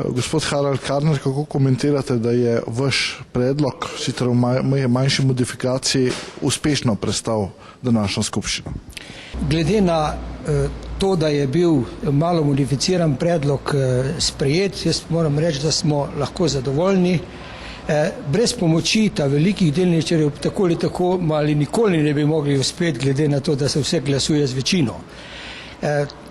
Gospod Harald Karner, kako komentirate, da je vaš predlog, sicer v manjši modifikaciji, uspešno prestal današnjo skupščino? Glede na to, da je bil malo modificiran predlog sprejet, jaz moram reči, da smo lahko zadovoljni. Brez pomoči ta velikih delničarjev tako ali tako ali nikoli ne bi mogli uspeti, glede na to, da se vse glasuje z večino.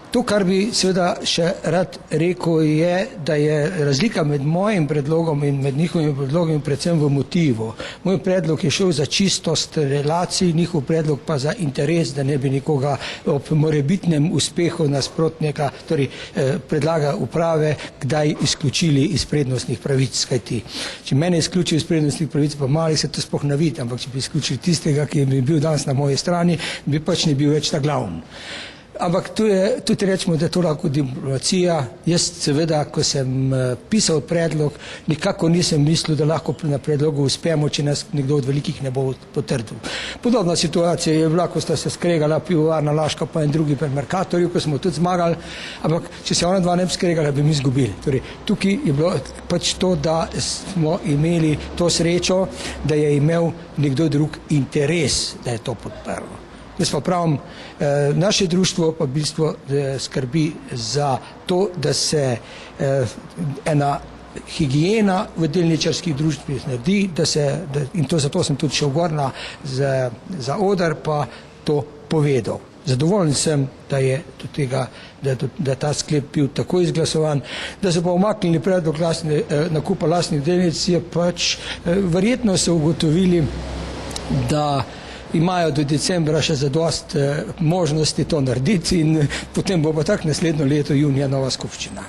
To, kar bi seveda še rad rekel, je, da je razlika med mojim predlogom in med njihovim predlogom predvsem v motivu. Moj predlog je šel za čistost relacij, njihov predlog pa za interes, da ne bi nikoga ob morebitnem uspehu nasprotnika, torej predlaga uprave, kdaj izključili iz prednostnih pravic. Kajti, če mene izključijo iz prednostnih pravic, pa malih se to sploh ne vidi, ampak če bi izključili tistega, ki bi bil danes na moji strani, bi pač ne bil več ta glavni. Ampak tudi rečemo, da je to lahko diplomacija. Jaz seveda, ko sem pisal predlog, nikako nisem mislil, da lahko na predlogu uspemo, če nas nekdo od velikih ne bo potrdil. Podobna situacija je bila, ko sta se skregala pivovarna Laško pa in drugi pri Mercatorju, ko smo tudi zmagali, ampak če se ona dva ne bi skregala, bi mi izgubili. Torej, tukaj je bilo pač to, da smo imeli to srečo, da je imel nekdo drug interes, da je to podprlo. Jaz pa pravim, naše društvo pa v bistvu skrbi za to, da se ena higijena v delničarskih društvih naredi, in to zato sem tudi šel gor za oder, pa to povedal. Zadovoljen sem, da je ta sklep bil tako izglasovan, da so pa umaknili predlog nakupa lastnih delnic, je pač verjetno so ugotovili, da imajo do decembra še zadost možnosti to narediti in potem bo pa tak naslednjo leto junija nova skupščina.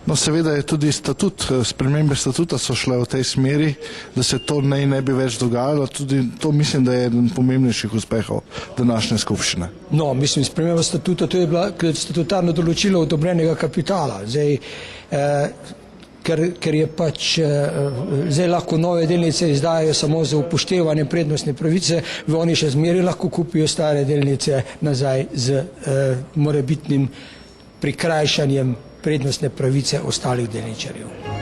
No, seveda je tudi statut, spremembe statuta so šle v tej smeri, da se to ne bi več dogajalo. Tudi to mislim, da je eden pomembnejših uspehov današnje skupščine. No, mislim, sprememba statuta, to je bila statutarno določilo odobrenega kapitala. Zdaj, ker je pač zdaj lahko nove delnice izdajajo samo za upoštevanje prednostne pravice, oni še zmeraj lahko kupijo stare delnice nazaj z morebitnim prikrajšanjem prednostne pravice ostalih delničarjev.